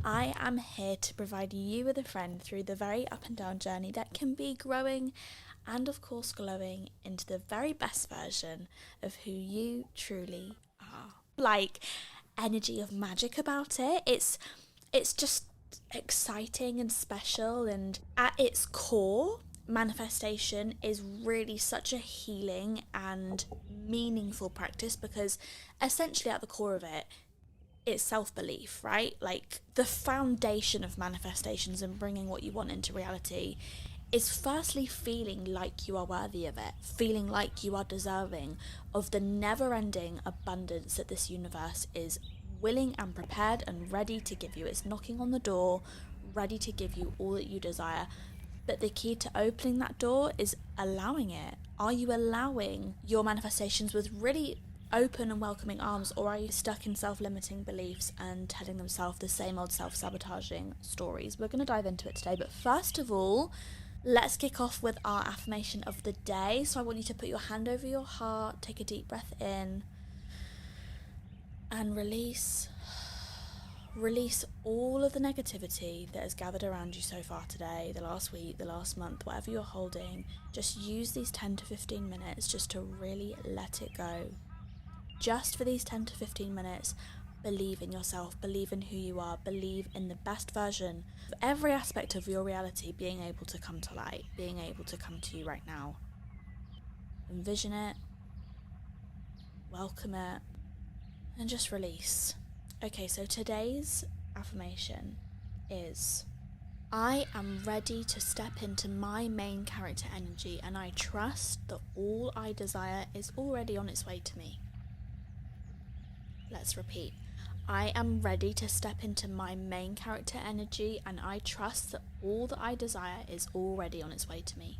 I am here to provide you with a friend through the very up and down journey that can be growing and of course glowing into the very best version of who you truly are. Like energy of magic about it. It's just exciting and special, and at its core, manifestation is really such a healing and meaningful practice, because essentially at the core of it, it's self-belief, right? Like the foundation of manifestations and bringing what you want into reality is firstly feeling like you are worthy of it, feeling like you are deserving of the never-ending abundance that this universe is willing and prepared and ready to give you. It's knocking on the door, ready to give you all that you desire. But the key to opening that door is allowing it. Are you allowing your manifestations with really open and welcoming arms, or are you stuck in self-limiting beliefs and telling themselves the same old self-sabotaging stories? We're going to dive into it today, but first of all, let's kick off with our affirmation of the day. So I want you to put your hand over your heart, take a deep breath in, and release all of the negativity that has gathered around you so far today, the last week, the last month, whatever you're holding. Just use these 10 to 15 minutes just to really let it go. Just for these 10 to 15 minutes, believe in yourself, believe in who you are, believe in the best version of every aspect of your reality being able to come to light, being able to come to you right now. Envision it, welcome it, and just release. Okay, so today's affirmation is: I am ready to step into my main character energy, and I trust that all I desire is already on its way to me. Let's repeat. I am ready to step into my main character energy, and I trust that all that I desire is already on its way to me.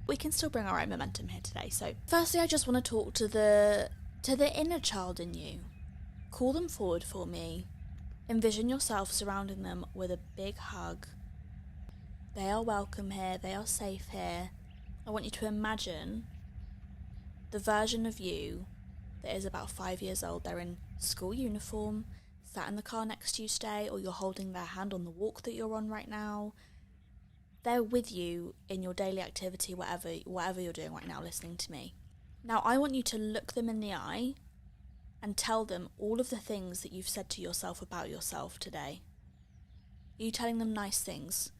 We can still bring our own momentum here today. So firstly, I just want to talk to the inner child in you. Call them forward for me. Envision yourself surrounding them with a big hug. They are welcome here. They are safe here. I want you to imagine the version of you that is about 5 years old. They're in school uniform, sat in the car next to you today, or you're holding their hand on the walk that you're on right now. They're with you in your daily activity, whatever you're doing right now, listening to me. Now, I want you to look them in the eye and tell them all of the things that you've said to yourself about yourself today. Are you telling them nice things?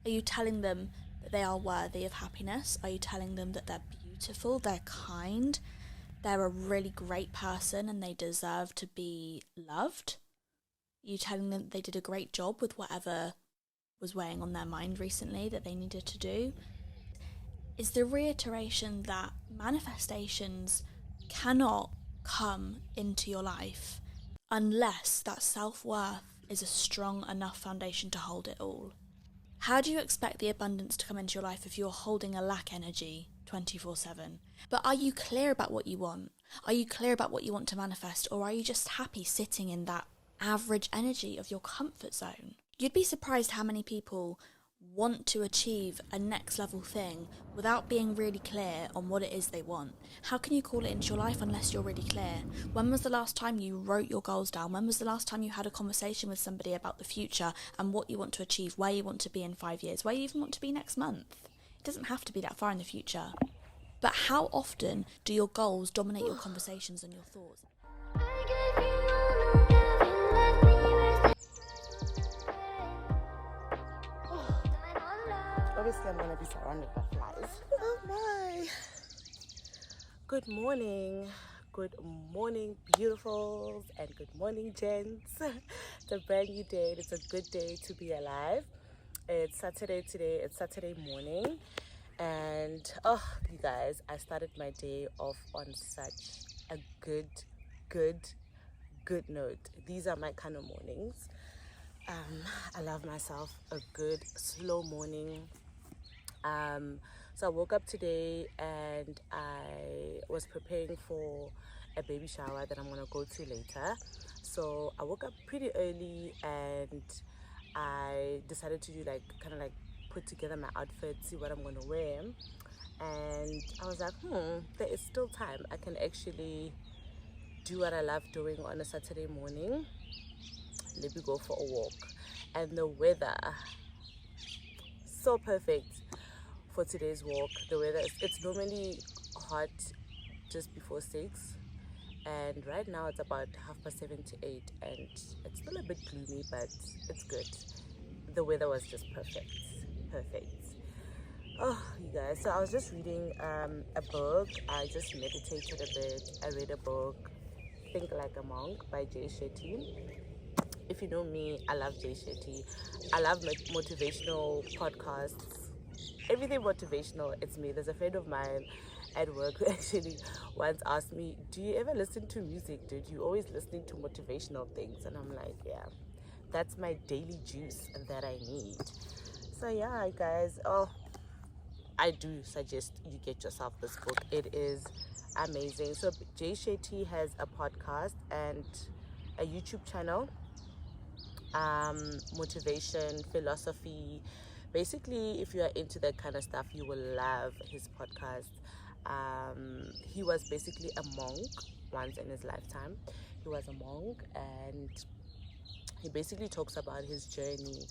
Are you telling them that they are worthy of happiness? Are you telling them that they're beautiful, they're kind, they're a really great person and they deserve to be loved? Are you telling them that they did a great job with whatever was weighing on their mind recently that they needed to do? Is the reiteration that manifestations cannot come into your life unless that self-worth is a strong enough foundation to hold it all. How do you expect the abundance to come into your life if you're holding a lack energy 24/7? But are you clear about what you want? Are you clear about what you want to manifest, or are you just happy sitting in that average energy of your comfort zone? You'd be surprised how many people want to achieve a next level thing without being really clear on what it is they want. How can you call it into your life unless you're really clear? When was the last time you wrote your goals down? When was the last time you had a conversation with somebody about the future and what you want to achieve, where you want to be in 5 years, where you even want to be next month? It doesn't have to be that far in the future. But how often do your goals dominate your conversations and your thoughts? Obviously, I'm going to be surrounded by flies. Oh my. Good morning, beautifuls, and good morning, gents. It's a brand new day. It's a good day to be alive. It's Saturday today. It's Saturday morning. And, you guys, I started my day off on such a good note. These are my kind of mornings. I love myself a good slow morning. So I woke up today and I was preparing for a baby shower that I'm gonna go to later. So I woke up pretty early and I decided to do kind of put together my outfit, see what I'm gonna wear. And I was like, there is still time. I can actually do what I love doing on a Saturday morning. let me go for a walk. And the weather, so perfect for today's walk. The weather it's normally hot just before 6, and right now it's about 7:30 to 8, and it's still a bit gloomy, but it's good. The weather was just perfect. Oh, you guys, so I was just reading a book. I just meditated a bit. I read a book, Think Like a Monk by Shetty. If you know me, I love Shetty. I love motivational podcasts. Everything motivational, it's me. There's a friend of mine at work who actually once asked me, do you ever listen to music, dude? You always listening to motivational things. And I'm like, yeah, that's my daily juice that I need. So yeah, guys, I do suggest you get yourself this book. It is amazing. So Shetty has a podcast and a YouTube channel, motivation, philosophy. Basically, if you are into that kind of stuff, you will love his podcast. He was basically a monk once in his lifetime. He was a monk, and he basically talks about his journey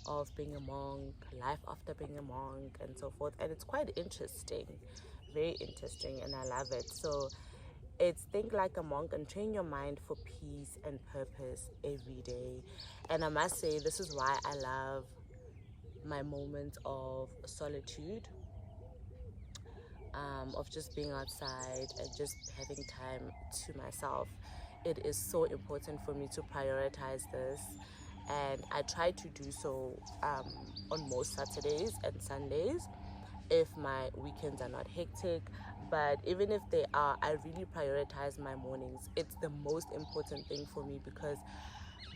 of being a monk, life after being a monk, and so forth. And it's quite interesting, very interesting, and I love it. So it's Think Like a Monk and train your mind for peace and purpose every day. And I must say, this is why I love my moments of solitude, of just being outside and just having time to myself. It is so important for me to prioritize this, and I try to do so on most Saturdays and Sundays if my weekends are not hectic. But even if they are, I really prioritize my mornings. It's the most important thing for me, because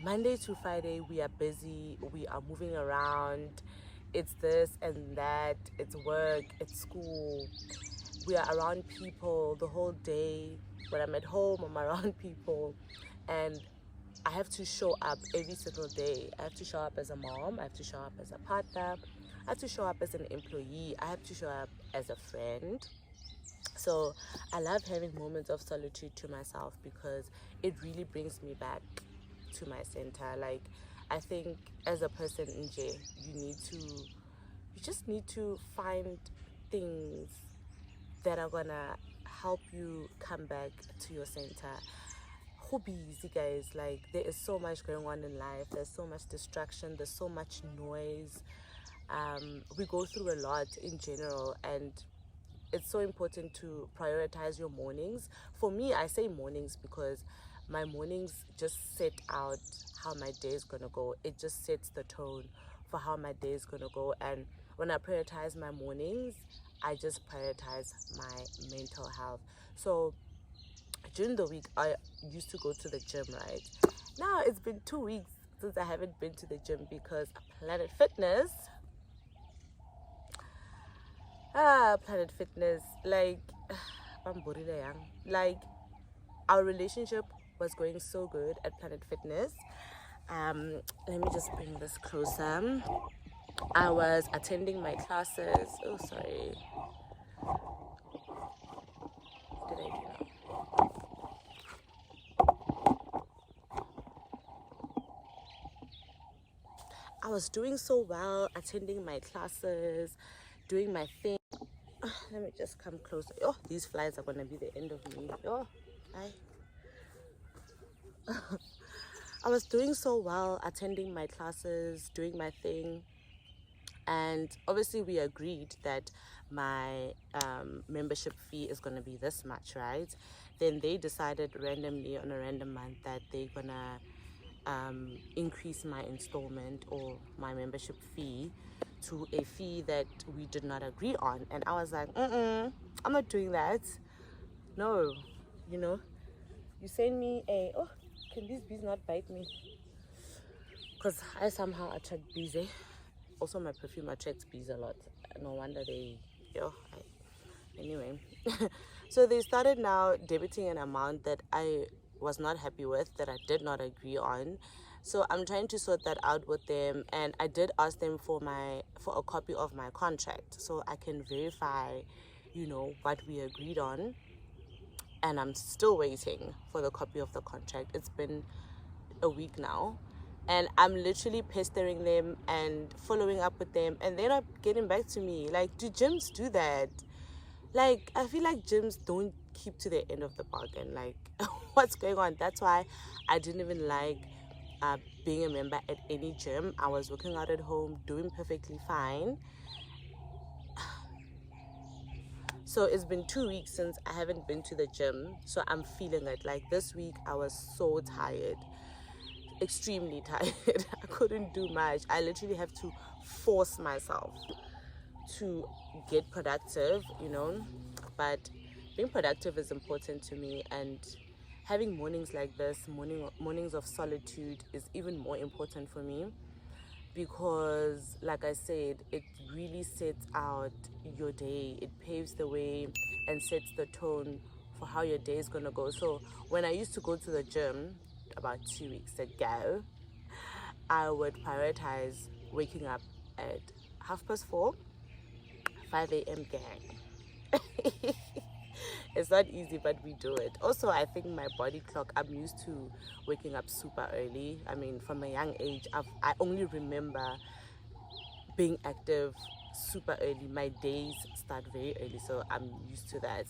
Monday to Friday we are busy, we are moving around, it's this and that, it's work, it's school, we are around people the whole day. When I'm at home, I'm around people, and I have to show up every single day. I have to show up as a mom, I have to show up as a partner, I have to show up as an employee, I have to show up as a friend. So I love having moments of solitude to myself, because it really brings me back to my center. Like, I think as a person in jail, you just need to find things that are gonna help you come back to your center. Hobbies, you guys, like, there is so much going on in life, there's so much distraction, there's so much noise. We go through a lot in general, and it's so important to prioritize your mornings. For me, I say mornings because my mornings just set out how my day is gonna go. It just sets the tone for how my day is gonna go. And when I prioritize my mornings, I just prioritize my mental health. So during the week, I used to go to the gym, right? Now it's been 2 weeks since I haven't been to the gym, because Planet Fitness, like, like, our relationship was going so good at Planet Fitness. Let me just bring this closer. I was attending my classes. Oh, sorry. What did I do now? I was doing so well, attending my classes, doing my thing. Let me just come closer. Oh, these flies are gonna be the end of me. Oh, I was doing so well, attending my classes, doing my thing, and obviously we agreed that my membership fee is gonna be this much, right? Then they decided randomly on a random month that they're gonna increase my installment or my membership fee to a fee that we did not agree on. And I was like, I'm not doing that. No, you send me can these bees not bite me? Because I somehow attract bees. Also, my perfume attracts bees a lot. No wonder anyway. So they started now debiting an amount that I was not happy with, that I did not agree on. So I'm trying to sort that out with them, and I did ask them for a copy of my contract so I can verify, what we agreed on. And I'm still waiting for the copy of the contract. It's been a week now, and I'm literally pestering them and following up with them, and they're not getting back to me. Like, do gyms do that? Like, I feel like gyms don't keep to the end of the bargain. Like, what's going on? That's why I didn't even like being a member at any gym. I was working out at home, doing perfectly fine. So it's been 2 weeks since I haven't been to the gym, so I'm feeling it. Like, this week I was so tired, extremely tired. I couldn't do much. I literally have to force myself to get productive, you know. But being productive is important to me, and having mornings like this, mornings of solitude, is even more important for me, because like I said, it really sets out your day. It paves the way and sets the tone for how your day is gonna go. So when I used to go to the gym about 2 weeks ago, I would prioritize waking up at 4:30, 5 a.m. gang. It's not easy, but we do it. Also, I think my body clock, I'm used to waking up super early. I mean, from a young age, I only remember being active super early. My days start very early, so I'm used to that.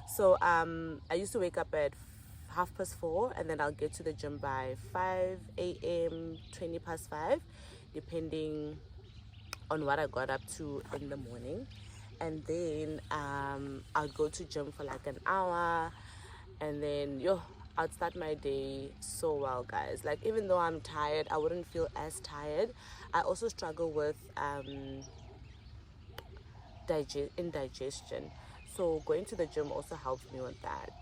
So I used to wake up at 4:30, and then I'll get to the gym by 5 a.m, 5:20, depending on what I got up to in the morning. And then I'll go to gym for like an hour, and then I'd start my day so well, guys. Like, even though I'm tired, I wouldn't feel as tired. I also struggle with indigestion, so going to the gym also helps me with that.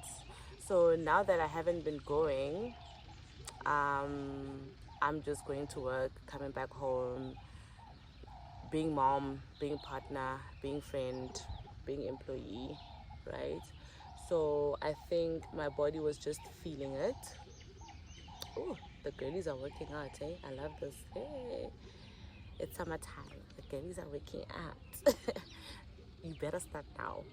So now that I haven't been going, I'm just going to work, coming back home, being mom, being partner, being friend, being employee, right? So I think my body was just feeling it. Oh, the girlies are working out, eh? I love this. Hey, it's summertime. The girlies are working out. You better start now.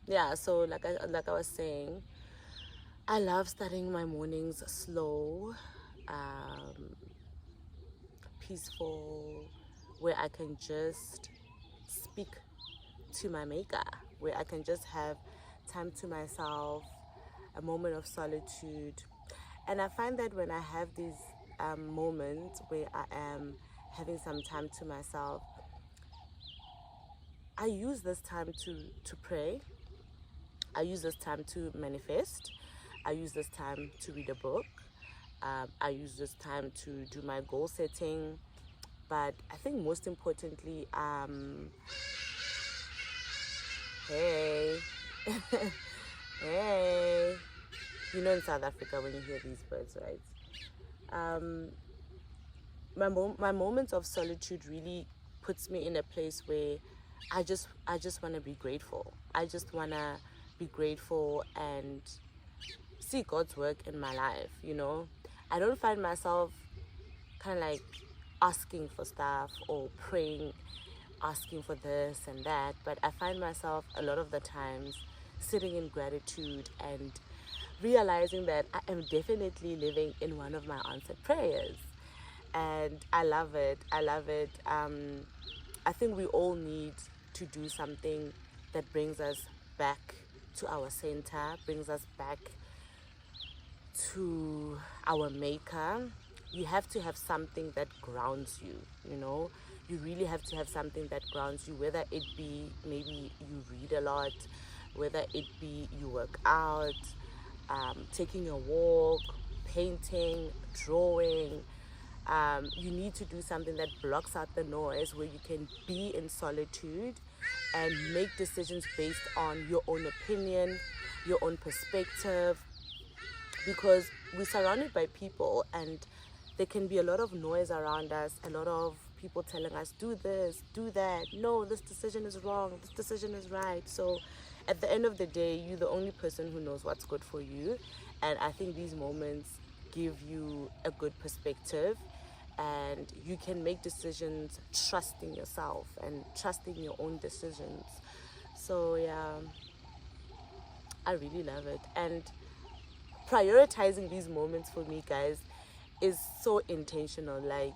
Yeah, so like I was saying, I love starting my mornings slow, peaceful, where I can just speak to my maker, where I can just have time to myself, a moment of solitude. And I find that when I have these moments where I am having some time to myself, I use this time to pray. I use this time to manifest. I use this time to read a book. I use this time to do my goal setting. But I think most importantly, hey, hey, you know, in South Africa when you hear these birds, right? My moments of solitude really puts me in a place where I just want to be grateful. I just want to be grateful and see God's work in my life, you know. I don't find myself kind of like asking for stuff or praying, asking for this and that, but I find myself a lot of the times sitting in gratitude and realizing that I am definitely living in one of my answered prayers. And I love it. I love it. I think we all need to do something that brings us back to our center, brings us back to our maker. You have to have something that grounds you, you know. You really have to have something that grounds you, whether it be maybe you read a lot, whether it be you work out, taking a walk, painting, drawing. You need to do something that blocks out the noise, where you can be in solitude and make decisions based on your own opinion, your own perspective, because we're surrounded by people and there can be a lot of noise around us, a lot of people telling us, do this, do that, no, this decision is wrong, this decision is right. So at the end of the day, you're the only person who knows what's good for you. And I think these moments give you a good perspective, and you can make decisions trusting yourself and trusting your own decisions. So yeah, I really love it. And prioritizing these moments for me, guys, is so intentional. Like,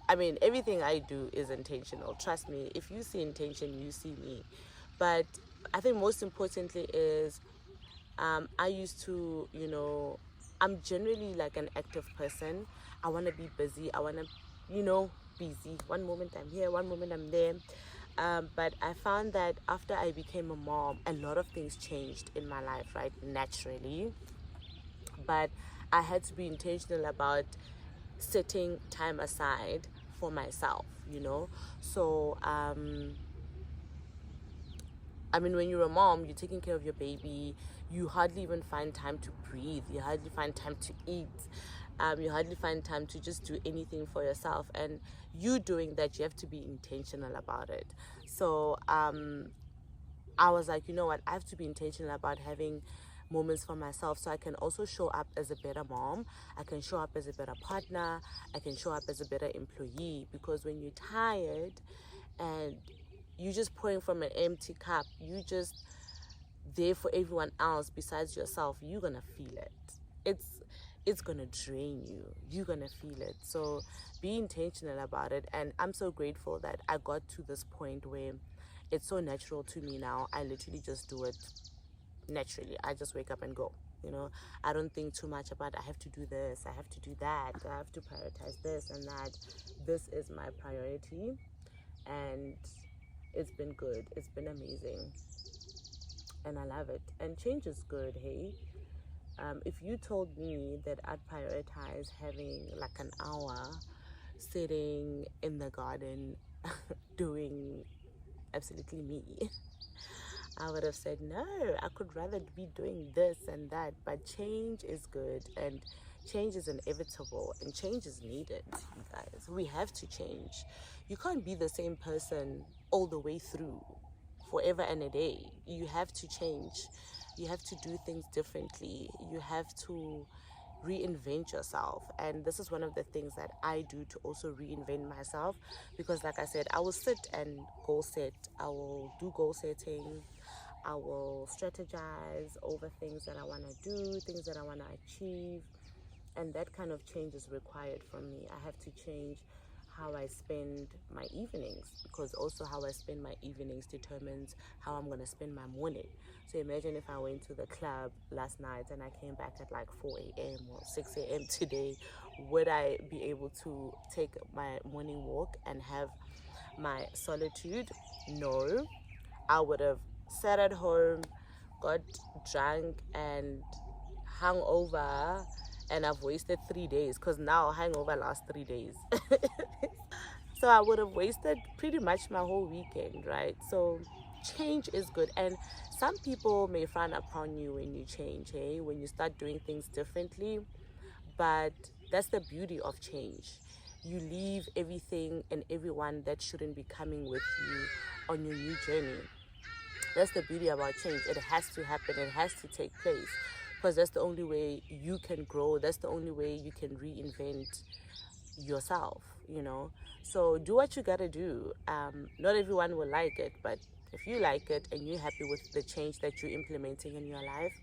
I mean, everything I do is intentional. Trust me. If you see intention, you see me. But I think most importantly is I used to, I'm generally like an active person. I want to be busy. I want to, busy. One moment I'm here, one moment I'm there. But I found that after I became a mom, a lot of things changed in my life, right? Naturally. But I had to be intentional about setting time aside for myself, So, I mean, when you're a mom, you're taking care of your baby, you hardly even find time to breathe, you hardly find time to eat, you hardly find time to just do anything for yourself. And you doing that, you have to be intentional about it. So I was like, you know what, I have to be intentional about having moments for myself so I can also show up as a better mom, I can show up as a better partner, I can show up as a better employee. Because when you're tired and you just pouring from an empty cup, you just there for everyone else besides yourself, you're gonna feel it. It's gonna drain you. You're gonna feel it. So be intentional about it. And I'm so grateful that I got to this point where it's so natural to me now. I literally just do it naturally. I just wake up and go. I don't think too much about I have to do this, I have to do that, I have to prioritize this and that. This is my priority, and it's been good. It's been amazing, and I love it. And change is good. Hey, if you told me that I'd prioritize having like an hour sitting in the garden doing absolutely me, I would have said no. I could rather be doing this and that. But change is good, and change is inevitable, and change is needed, you guys. We have to change. You can't be the same person all the way through forever and a day. You have to change. You have to do things differently. You have to reinvent yourself. And this is one of the things that I do to also reinvent myself, because like I said, I will sit and goal set. I will do goal setting. I will strategize over things that I want to do, things that I want to achieve, and that kind of change is required from me. I have to change how I spend my evenings, because also how I spend my evenings determines how I'm going to spend my morning. So imagine if I went to the club last night and I came back at like 4 a.m. or 6 a.m. today, would I be able to take my morning walk and have my solitude? No. I would have sat at home, got drunk and hung over, and I've wasted 3 days, because now hangover lasts 3 days. So I would have wasted pretty much my whole weekend, right? So change is good. And some people may frown upon you when you change, hey, when you start doing things differently. But that's the beauty of change. You leave everything and everyone that shouldn't be coming with you on your new journey. That's the beauty about change. It has to happen. It has to take place, because that's the only way you can grow. That's the only way you can reinvent yourself, So do what you gotta do. Not everyone will like it, but if you like it and you're happy with the change that you're implementing in your life,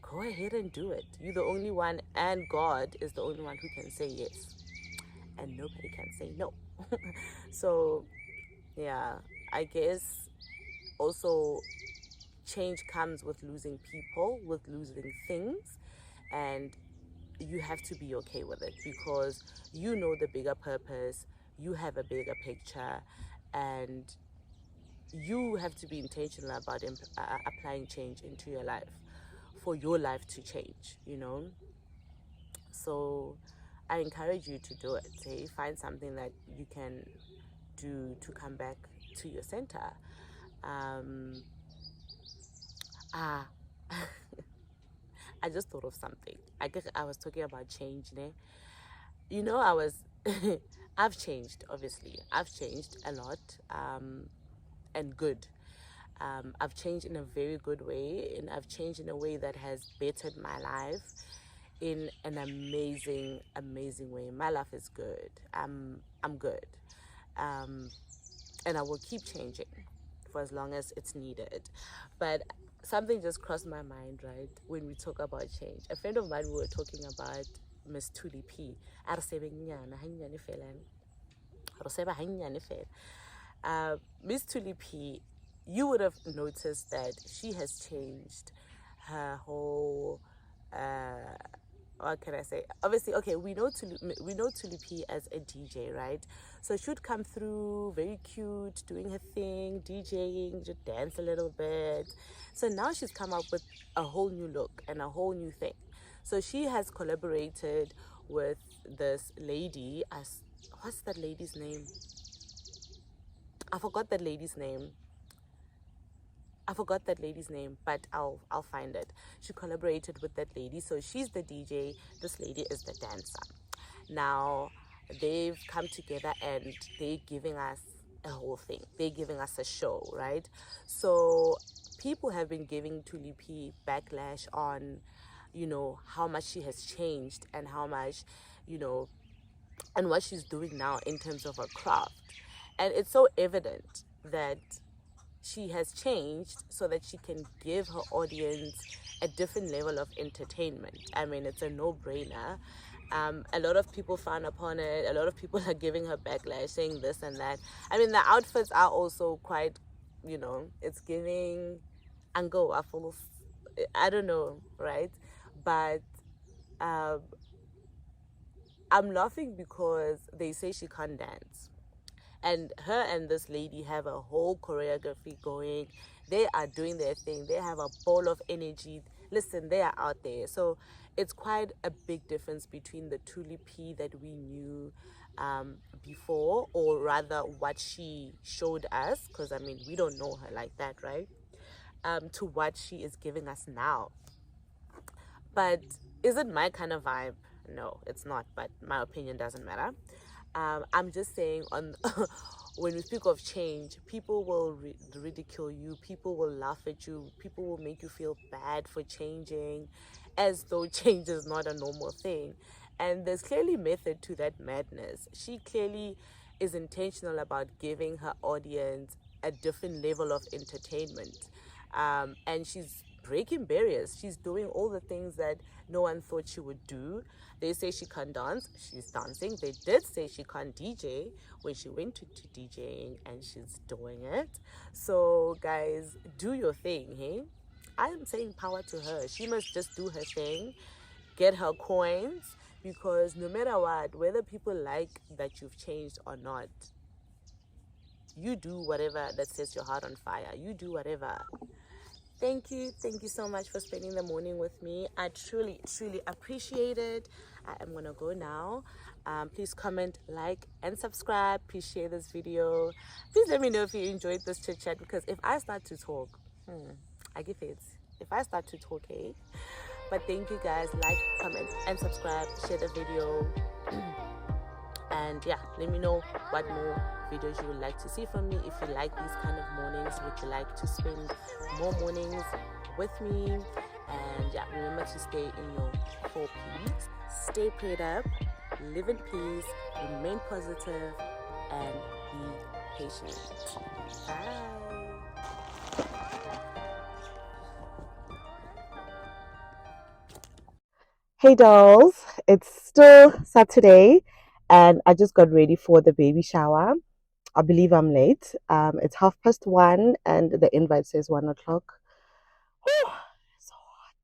go ahead and do it. You're the only one, and God is the only one who can say yes, and nobody can say no. So yeah, I guess also change comes with losing people, with losing things, and you have to be okay with it, because you know the bigger purpose, you have a bigger picture, and you have to be intentional about applying change into your life for your life to change, So I encourage you to do it. Say, find something that you can do to come back to your center. I just thought of something. I guess I was talking about change, né? I was I've changed, obviously. I've changed a lot, and good. I've changed in a very good way, and I've changed in a way that has bettered my life in an amazing, amazing way. My life is good. I'm good. And I will keep changing for as long as it's needed. But something just crossed my mind, right, when we talk about change. A friend of mine, we were talking about Miss Tuli P. A re sebe nyana hanyane fela. Re sebe hanyane fela. Miss Tuli P, you would have noticed that she has changed her whole what can I say? Obviously, okay, we know Tulipi as a DJ, right? So she would come through very cute, doing her thing, DJing, just dance a little bit. So now she's come up with a whole new look and a whole new thing. So she has collaborated with this lady. What's that lady's name? I forgot that lady's name. But I'll find it. She collaborated with that lady, so she's the DJ. This lady is the dancer. Now they've come together and they're giving us a whole thing. They're giving us a show, right? So people have been giving Tulipi backlash on, how much she has changed and how much, and what she's doing now in terms of her craft. And it's so evident that she has changed so that she can give her audience a different level of entertainment. I mean, it's a no-brainer. A lot of people frown upon it. A lot of people are giving her backlash, saying this and that. I mean, the outfits are also quite, it's giving ango waffles. I don't know, right? But I'm laughing because they say she can't dance. And her and this lady have a whole choreography going. They are doing their thing. They have a ball of energy. Listen, they are out there. So it's quite a big difference between the Tulipi that we knew before, or rather what she showed us, because I mean, we don't know her like that, right? To what she is giving us now. But is it my kind of vibe? No, it's not, but my opinion doesn't matter. I'm just saying, when we speak of change, people will ridicule you, people will laugh at you, people will make you feel bad for changing, as though change is not a normal thing. And there's clearly method to that madness. She clearly is intentional about giving her audience a different level of entertainment. And she's breaking barriers. She's doing all the things that no one thought she would do. They say she can't dance. She's dancing. They did say she can't DJ when she went to DJing, and she's doing it. So guys, do your thing, hey? I am saying power to her. She must just do her thing, get her coins, because no matter what, whether people like that you've changed or not, you do whatever that sets your heart on fire. You do whatever. Thank you so much for spending the morning with me. I truly appreciate it. I am gonna go now. Please comment, like, and subscribe. Please share this video. Please let me know if you enjoyed this chit chat, because if I start to talk, I give it. If I start to talk, hey. But thank you guys. Like, comment, and subscribe. Share the video. And yeah, let me know what more videos you would like to see from me. If you like these kind of mornings, would you like to spend more mornings with me? And yeah, remember to stay in your 4 P's. Stay prayed up, live in peace, remain positive, and be patient. Bye. Hey dolls, it's still Saturday and I just got ready for the baby shower. I believe I'm late. It's 1:30 and the invite says 1:00. It's so hot.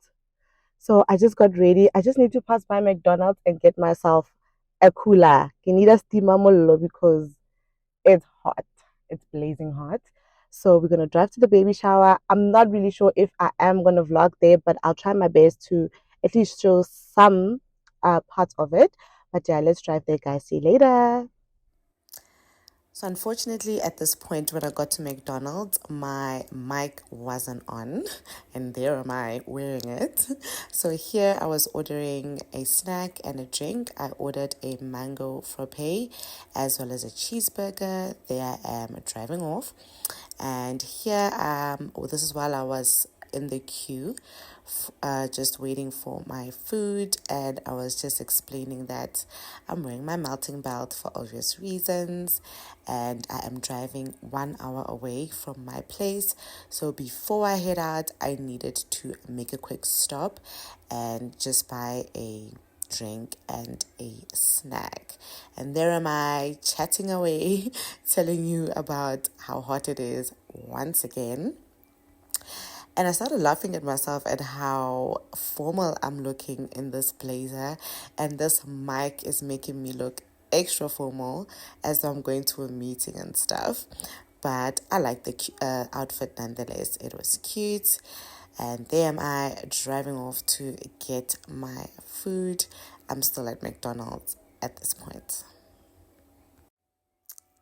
So I just got ready. I just need to pass by McDonald's and get myself a cooler. I need a steamer mollo because it's hot. It's blazing hot. So we're gonna drive to the baby shower. I'm not really sure if I am gonna vlog there, but I'll try my best to at least show some parts of it. But yeah, let's drive there, guys. See you later. So unfortunately, at this point when I got to McDonald's, my mic wasn't on, and there am I wearing it. So here I was ordering a snack and a drink. I ordered a mango frappe as well as a cheeseburger. There I am driving off. And here, this is while I was in the queue, just waiting for my food, and I was just explaining that I'm wearing my melting belt for obvious reasons, and I am driving 1 hour away from my place. So before I head out, I needed to make a quick stop and just buy a drink and a snack. And there am I chatting away, telling you about how hot it is once again. And I started laughing at myself at how formal I'm looking in this blazer. And this mic is making me look extra formal as though I'm going to a meeting and stuff. But I like the outfit nonetheless. It was cute. And there am I driving off to get my food. I'm still at McDonald's at this point.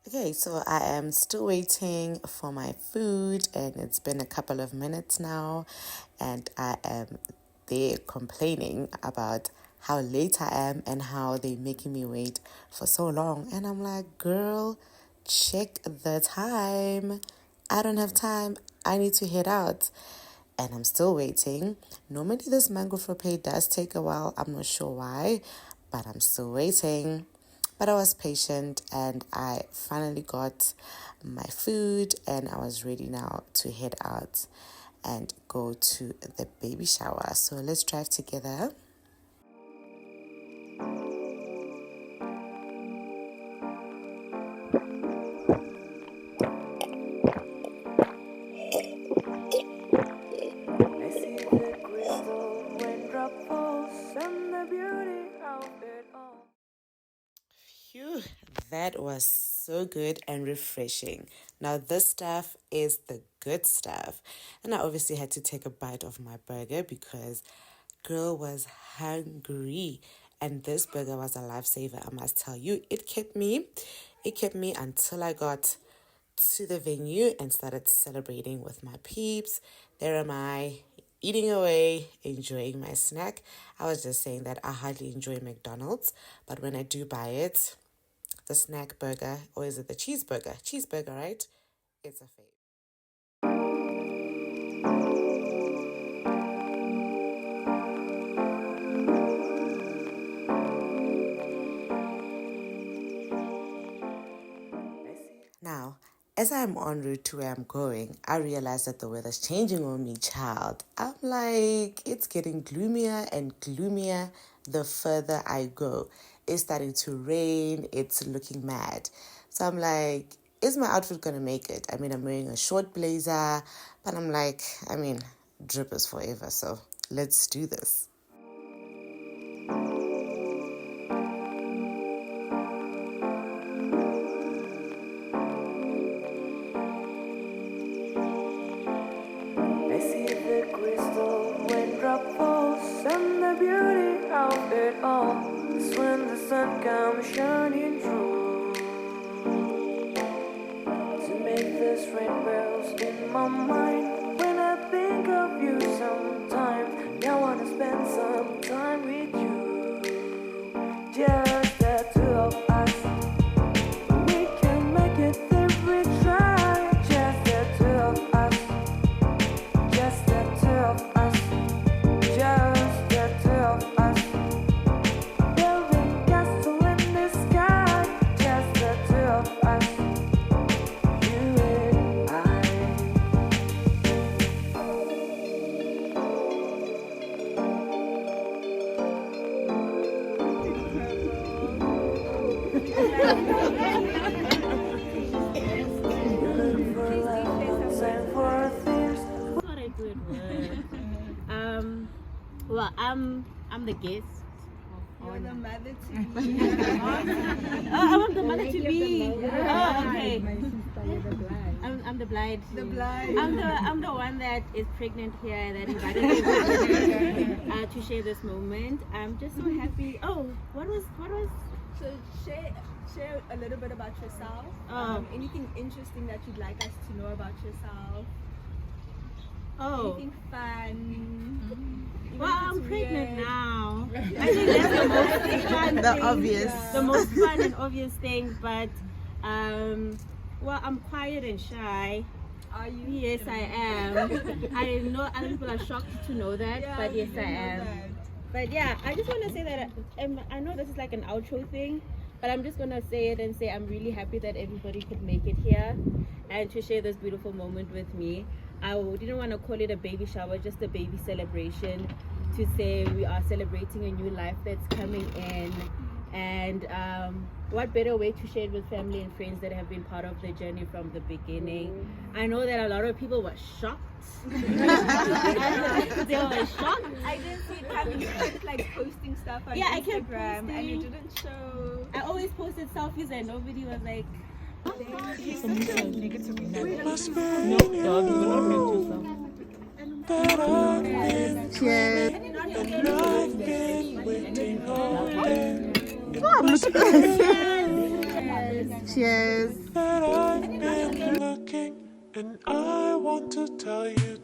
Okay, so I am still waiting for my food, and it's been a couple of minutes now, and I am there complaining about how late I am and how they're making me wait for so long. And I'm like, girl, check the time. I don't have time. I need to head out. And I'm still waiting. Normally this mango frappe does take a while. I'm not sure why, but I'm still waiting. But I was patient and I finally got my food and I was ready now to head out and go to the baby shower. So let's drive together. Phew, that was so good and refreshing. Now this stuff is the good stuff. And I obviously had to take a bite of my burger because girl was hungry. And this burger was a lifesaver, I must tell you. It kept me until I got to the venue and started celebrating with my peeps. There am I, eating away, enjoying my snack. I was just saying that I hardly enjoy McDonald's, but when I do buy it, the snack burger, or is it the cheeseburger? Cheeseburger, right? It's a fave. Now, as I'm en route to where I'm going, I realize that the weather's changing on me, child. I'm like, it's getting gloomier and gloomier the further I go. It's starting to rain. It's looking mad. So I'm like, is my outfit going to make it? I mean, I'm wearing a short blazer, but I'm like, drip is forever. So let's do this. It's when the sun comes shining through to make this rainbows in my mind. When I think of you sometimes, I want to spend some time with you. Just the two of us. We can make it if we try. Just the two of us. Just the two of us. Just the two of us. Well, I'm the guest. You're the mother to be. I'm the mother to be. Oh, okay. I'm the bride. The bride. I'm the one that is pregnant here that invited me to share this moment. I'm just so happy. Oh, what was? So share a little bit about yourself. Anything interesting that you'd like us to know about yourself? Oh. Anything fun? Well, I'm pregnant now. I think that's the most fun thing. The most fun and obvious thing, but well, I'm quiet and shy. Are you? Yes, I am. I know other people are shocked to know that, Yeah, but yes, I am. that. But yeah, I just want to say that I know this is like an outro thing, but I'm just going to say it and say I'm really happy that everybody could make it here and to share this beautiful moment with me. I didn't want to call it a baby shower, just a baby celebration. to say we are celebrating a new life that's coming in. And what better way to share it with family and friends that have been part of the journey from the beginning. I know that a lot of people were shocked. They were shocked. I didn't see it coming. You kept like posting stuff on Instagram and you didn't show. I always posted selfies and nobody was like, Cheers. Cheers. Looking, and I want to tell you